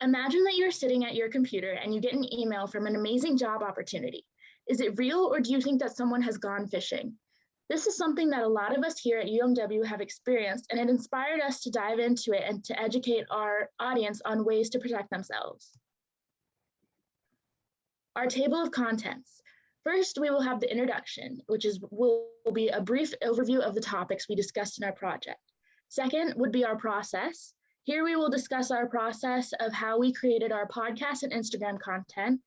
Imagine that you're sitting at your computer and you get an email from an amazing job opportunity. Is it real, or do you think that someone has gone phishing? This is something that a lot of us here at UMW have experienced, and it inspired us to dive into it and to educate our audience on ways to protect themselves. Our table of contents. First, we will have the introduction, which will be a brief overview of the topics we discussed in our project. Second would be our process. Here we will discuss our process of how we created our podcast and Instagram content.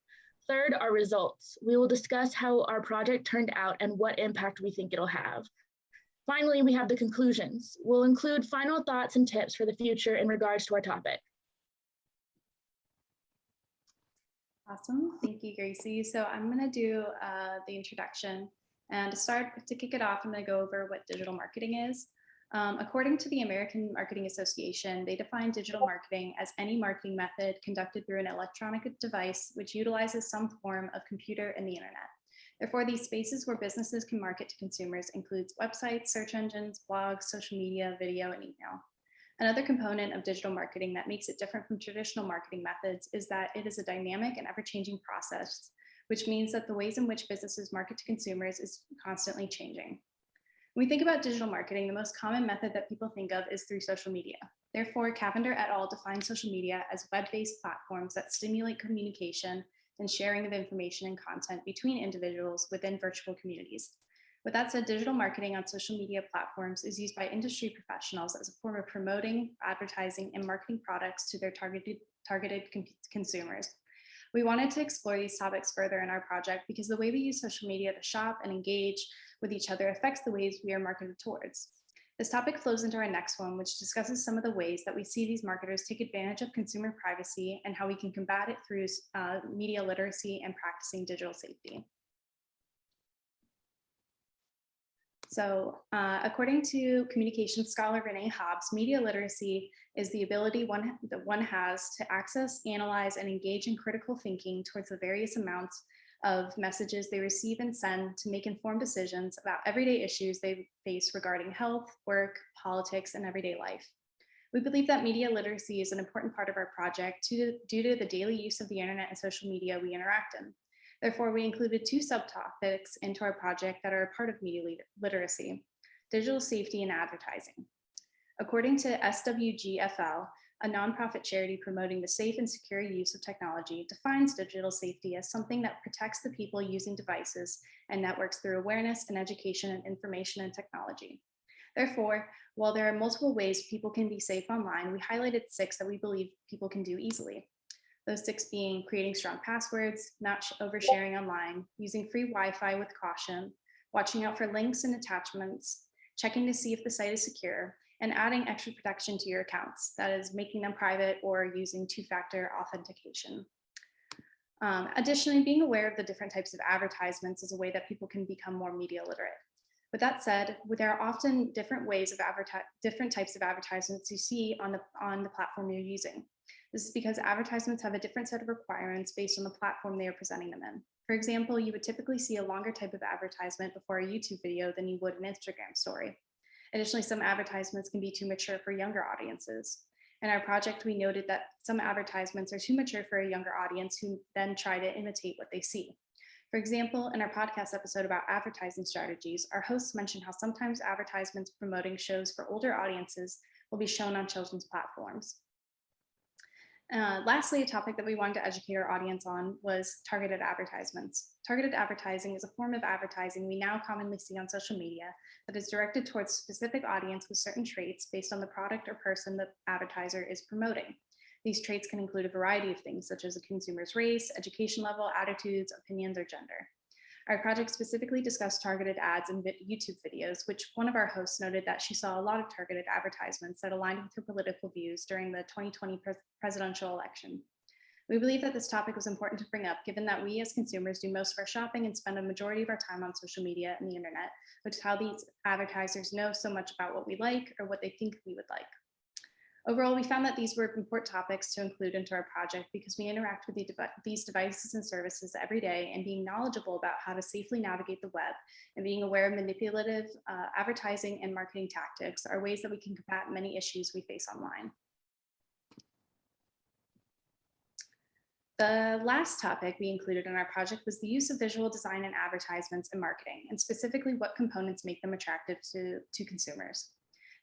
Third, our results. We will discuss how our project turned out and what impact we think it'll have. Finally, we have the conclusions. We'll include final thoughts and tips for the future in regards to our topic. Awesome, thank you, Gracie. So I'm gonna do the introduction. And to kick it off, I'm gonna go over what digital marketing is. According to the American Marketing Association, they define digital marketing as any marketing method conducted through an electronic device which utilizes some form of computer and the internet. Therefore, these spaces where businesses can market to consumers includes websites, search engines, blogs, social media, video, and email. Another component of digital marketing that makes it different from traditional marketing methods is that it is a dynamic and ever-changing process, which means that the ways in which businesses market to consumers is constantly changing. When we think about digital marketing, the most common method that people think of is through social media. Therefore, Cavender et al. Defines social media as web-based platforms that stimulate communication and sharing of information and content between individuals within virtual communities. With that said, digital marketing on social media platforms is used by industry professionals as a form of promoting, advertising, and marketing products to their targeted consumers. We wanted to explore these topics further in our project because the way we use social media to shop and engage with each other affects the ways we are marketed towards. This topic flows into our next one, which discusses some of the ways that we see these marketers take advantage of consumer privacy and how we can combat it through media literacy and practicing digital safety. So according to communication scholar Renee Hobbs, media literacy is the ability that one has to access, analyze, and engage in critical thinking towards the various amounts of messages they receive and send to make informed decisions about everyday issues they face regarding health, work, politics, and everyday life. We believe that media literacy is an important part of our project due to the daily use of the internet and social media we interact in. Therefore, we included two subtopics into our project that are a part of media literacy: digital safety and advertising. According to SWGFL, a nonprofit charity promoting the safe and secure use of technology, defines digital safety as something that protects the people using devices and networks through awareness and education and information and technology. Therefore, while there are multiple ways people can be safe online, we highlighted 6 that we believe people can do easily. Those 6 being creating strong passwords, not oversharing online, using free Wi-Fi with caution, watching out for links and attachments, checking to see if the site is secure, and adding extra protection to your accounts, that is making them private or using 2-factor authentication. Additionally, being aware of the different types of advertisements is a way that people can become more media literate. With that said, there are often different ways of different types of advertisements you see on the platform you're using. This is because advertisements have a different set of requirements based on the platform they are presenting them in. For example, you would typically see a longer type of advertisement before a YouTube video than you would an Instagram story. Additionally, some advertisements can be too mature for younger audiences. In our project, we noted that some advertisements are too mature for a younger audience who then try to imitate what they see. For example, in our podcast episode about advertising strategies, our hosts mentioned how sometimes advertisements promoting shows for older audiences will be shown on children's platforms. Lastly, a topic that we wanted to educate our audience on was targeted advertisements. Targeted advertising is a form of advertising we now commonly see on social media that is directed towards a specific audience with certain traits based on the product or person the advertiser is promoting. These traits can include a variety of things, such as a consumer's race, education level, attitudes, opinions, or gender. Our project specifically discussed targeted ads in YouTube videos, which one of our hosts noted that she saw a lot of targeted advertisements that aligned with her political views during the 2020 presidential election. We believe that this topic was important to bring up, given that we as consumers do most of our shopping and spend a majority of our time on social media and the internet, which is how these advertisers know so much about what we like or what they think we would like. Overall, we found that these were important topics to include into our project because we interact with these devices and services every day, and being knowledgeable about how to safely navigate the web and being aware of manipulative advertising and marketing tactics are ways that we can combat many issues we face online. The last topic we included in our project was the use of visual design in advertisements and marketing, and specifically what components make them attractive to consumers.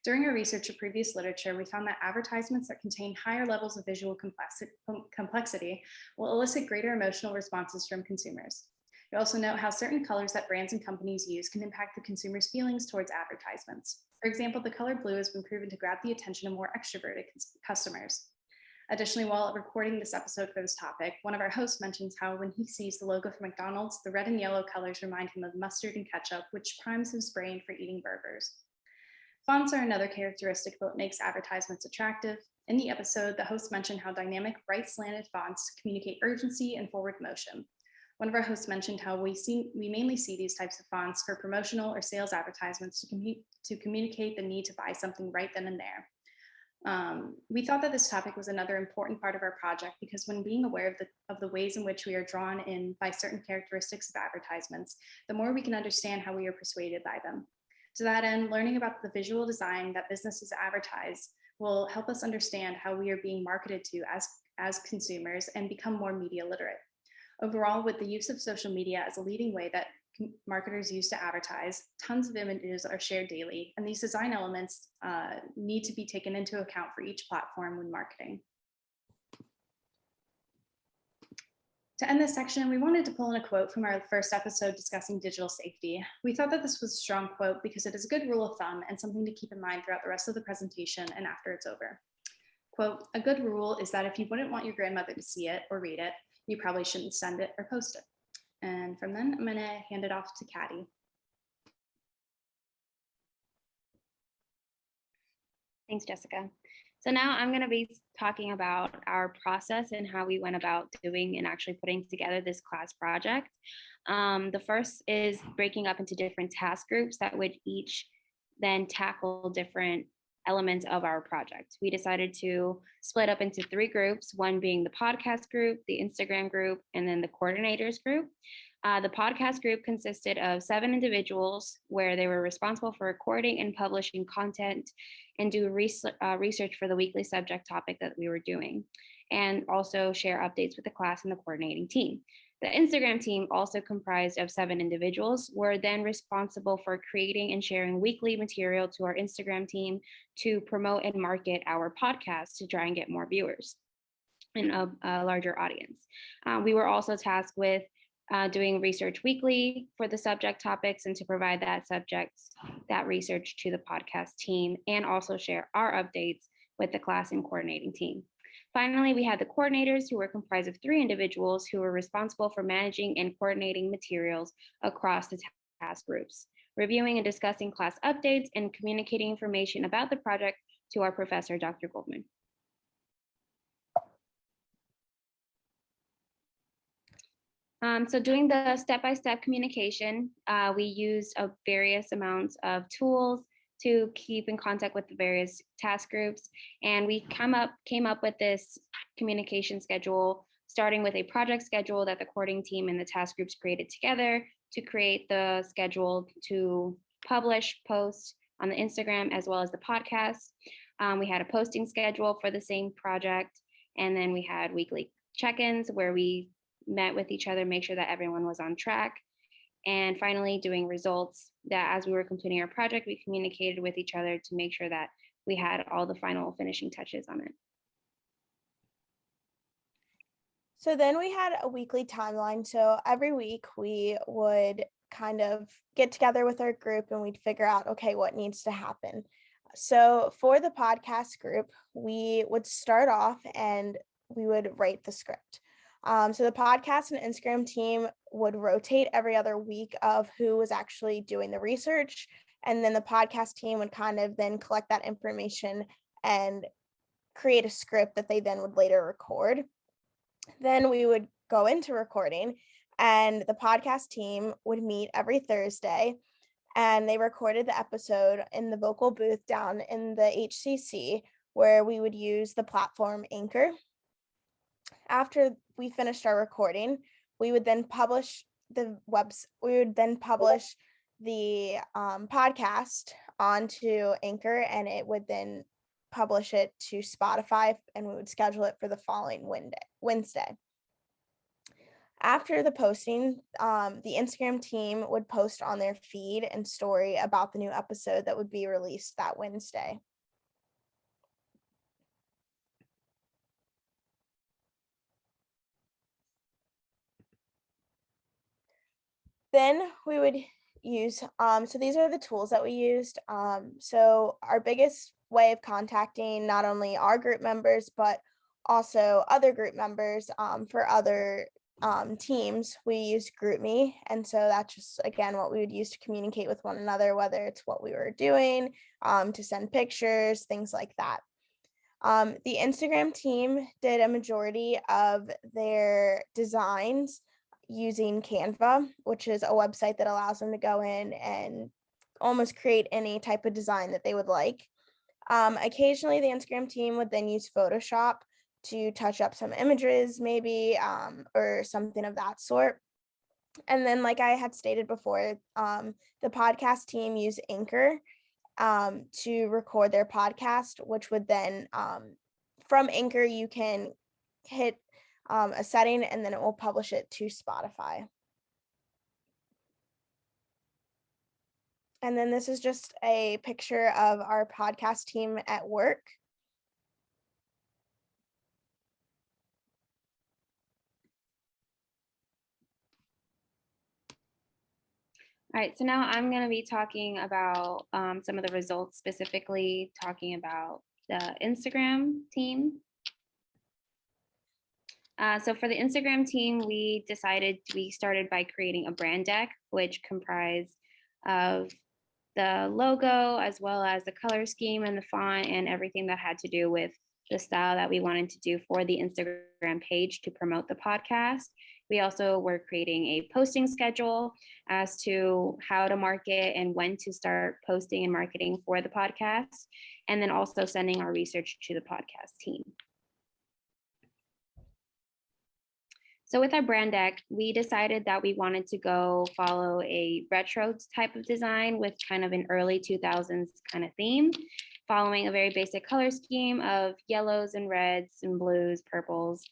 During our research of previous literature, we found that advertisements that contain higher levels of visual complexity will elicit greater emotional responses from consumers. We also note how certain colors that brands and companies use can impact the consumer's feelings towards advertisements. For example, the color blue has been proven to grab the attention of more extroverted customers. Additionally, while recording this episode for this topic, one of our hosts mentions how when he sees the logo for McDonald's, the red and yellow colors remind him of mustard and ketchup, which primes his brain for eating burgers. Fonts are another characteristic that makes advertisements attractive. In the episode, the host mentioned how dynamic right-slanted fonts communicate urgency and forward motion. One of our hosts mentioned how we mainly see these types of fonts for promotional or sales advertisements to communicate the need to buy something right then and there. We thought that this topic was another important part of our project because when being aware of the ways in which we are drawn in by certain characteristics of advertisements, the more we can understand how we are persuaded by them. To that end, learning about the visual design that businesses advertise will help us understand how we are being marketed to as consumers and become more media literate. Overall, with the use of social media as a leading way that marketers use to advertise, tons of images are shared daily, and these design elements need to be taken into account for each platform when marketing. To end this section, we wanted to pull in a quote from our first episode discussing digital safety. We thought that this was a strong quote because it is a good rule of thumb and something to keep in mind throughout the rest of the presentation and after it's over. Quote, "A good rule is that if you wouldn't want your grandmother to see it or read it, you probably shouldn't send it or post it." And from then, I'm going to hand it off to Cadi. Thanks, Jessica. So now I'm going to be talking about our process and how we went about doing and actually putting together this class project. The first is breaking up into different task groups that would each then tackle different elements of our project. We decided to split up into 3 groups, one being the podcast group, the Instagram group, and then the coordinators group. The podcast group consisted of 7 individuals where they were responsible for recording and publishing content and do research for the weekly subject topic that we were doing, and also share updates with the class and the coordinating team. The Instagram team, also comprised of 7 individuals, were then responsible for creating and sharing weekly material to our Instagram team to promote and market our podcast to try and get more viewers and a larger audience. We were also tasked with doing research weekly for the subject topics and to provide that research to the podcast team and also share our updates with the class and coordinating team. Finally, we had the coordinators who were comprised of 3 individuals who were responsible for managing and coordinating materials across the task groups, reviewing and discussing class updates and communicating information about the project to our professor, Dr. Goldman. So doing the step-by-step communication, we used various amounts of tools to keep in contact with the various task groups. And we came up with this communication schedule, starting with a project schedule that the coordinating team and the task groups created together to create the schedule to post on the Instagram as well as the podcast. We had a posting schedule for the same project. And then we had weekly check-ins where we met with each other, make sure that everyone was on track. And finally, doing results that as we were completing our project, we communicated with each other to make sure that we had all the final finishing touches on it. So then we had a weekly timeline. So every week we would kind of get together with our group and we'd figure out, okay, what needs to happen. So for the podcast group, we would start off and we would write the script. So the podcast and Instagram team would rotate every other week of who was actually doing the research. And then the podcast team would kind of then collect that information and create a script that they then would later record. Then we would go into recording and the podcast team would meet every Thursday and they recorded the episode in the vocal booth down in the HCC where we would use the platform Anchor. After we finished our recording, we would then publish the podcast onto Anchor, and it would then publish it to Spotify, and we would schedule it for the following Wednesday. After the posting, the Instagram team would post on their feed and story about the new episode that would be released that Wednesday. Then we would use, so these are the tools that we used. So our biggest way of contacting not only our group members, but also other group members for other teams, we used GroupMe. And so that's just, again, what we would use to communicate with one another, whether it's what we were doing, to send pictures, things like that. The Instagram team did a majority of their designs using Canva, which is a website that allows them to go in and almost create any type of design that they would like. Occasionally, the Instagram team would then use Photoshop to touch up some images, maybe, or something of that sort. And then, like I had stated before, the podcast team used Anchor to record their podcast, which would then, from Anchor, you can hit a setting and then it will publish it to Spotify. And then this is just a picture of our podcast team at work. All right, so now I'm going to be talking about some of the results, specifically talking about the Instagram team. So for the Instagram team, we started by creating a brand deck, which comprised of the logo, as well as the color scheme and the font and everything that had to do with the style that we wanted to do for the Instagram page to promote the podcast. We also were creating a posting schedule as to how to market and when to start posting and marketing for the podcast, and then also sending our research to the podcast team. So with our brand deck, we decided that we wanted to go follow a retro type of design with kind of an early 2000s kind of theme, following a very basic color scheme of yellows and reds and blues, purples,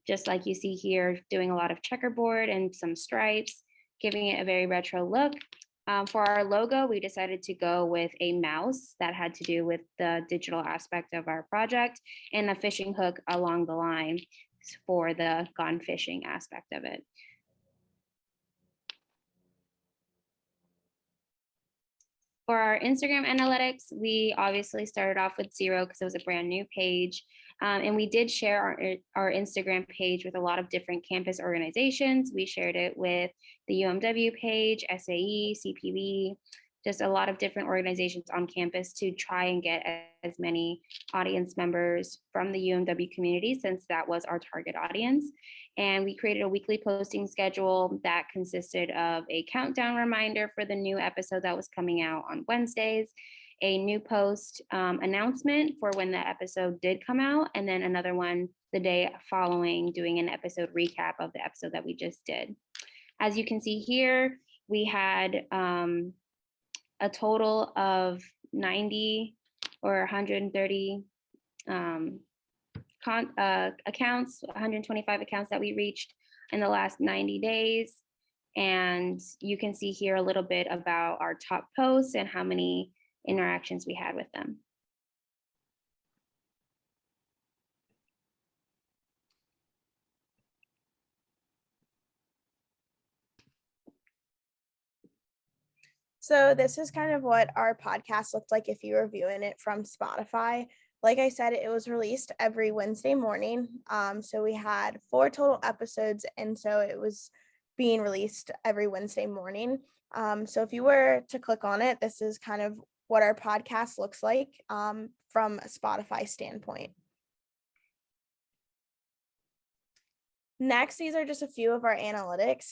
just like you see here, doing a lot of checkerboard and some stripes, giving it a very retro look. For our logo, we decided to go with a mouse that had to do with the digital aspect of our project and a fishing hook along the line for the gone fishing aspect of it. For our Instagram analytics, we obviously started off with 0 because it was a brand new page. And we did share our Instagram page with a lot of different campus organizations. We shared it with the UMW page, SAE, CPB, just a lot of different organizations on campus to try and get as many audience members from the UMW community, since that was our target audience. And we created a weekly posting schedule that consisted of a countdown reminder for the new episode that was coming out on Wednesdays, a new post announcement for when the episode did come out, and then another one the day following, doing an episode recap of the episode that we just did. As you can see here, we had a total of 90 or 130 accounts, 125 accounts that we reached in the last 90 days. And you can see here a little bit about our top posts and how many interactions we had with them. So this is kind of what our podcast looked like if you were viewing it from Spotify. Like I said, it was released every Wednesday morning. So we had 4 total episodes, and so it was being released every Wednesday morning. So if you were to click on it, this is kind of what our podcast looks like from a Spotify standpoint. Next, these are just a few of our analytics.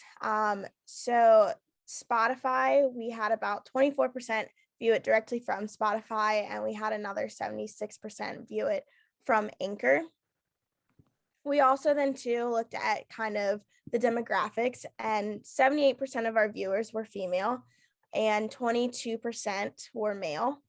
So Spotify, we had about 24% view it directly from Spotify, and we had another 76% view it from Anchor. We also then too looked at kind of the demographics, and 78% of our viewers were female and 22% were male.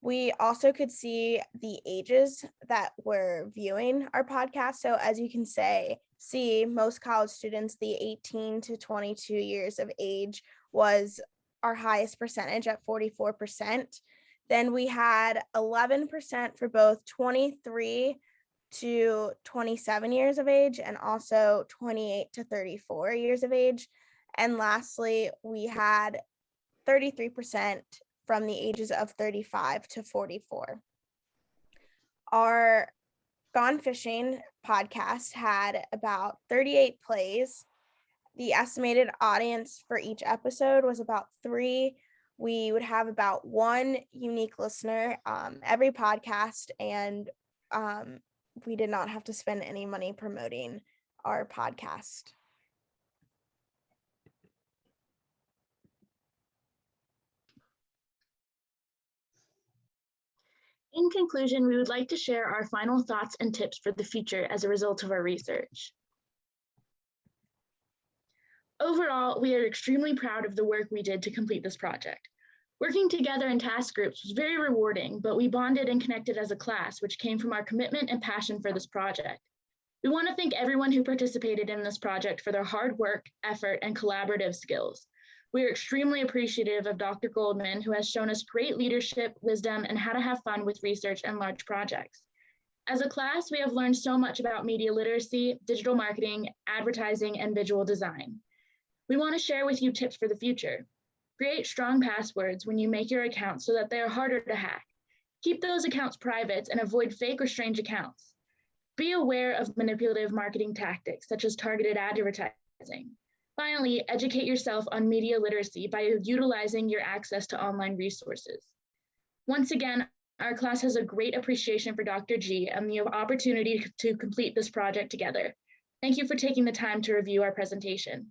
We also could see the ages that were viewing our podcast. So as you can see, most college students, the 18 to 22 years of age was our highest percentage at 44%. Then we had 11% for both 23 to 27 years of age and also 28 to 34 years of age. And lastly, we had 33% from the ages of 35 to 44. Our Gone Phishing podcast had about 38 plays. The estimated audience for each episode was about 3. We would have about 1 unique listener every podcast, and we did not have to spend any money promoting our podcast. In conclusion, we would like to share our final thoughts and tips for the future as a result of our research. Overall, we are extremely proud of the work we did to complete this project. Working together in task groups was very rewarding, but we bonded and connected as a class, which came from our commitment and passion for this project. We want to thank everyone who participated in this project for their hard work, effort, and collaborative skills. We are extremely appreciative of Dr. Goldman, who has shown us great leadership, wisdom, and how to have fun with research and large projects. As a class, we have learned so much about media literacy, digital marketing, advertising, and visual design. We want to share with you tips for the future. Create strong passwords when you make your accounts so that they are harder to hack. Keep those accounts private and avoid fake or strange accounts. Be aware of manipulative marketing tactics, such as targeted advertising. Finally, educate yourself on media literacy by utilizing your access to online resources. Once again, our class has a great appreciation for Dr. G and the opportunity to complete this project together. Thank you for taking the time to review our presentation.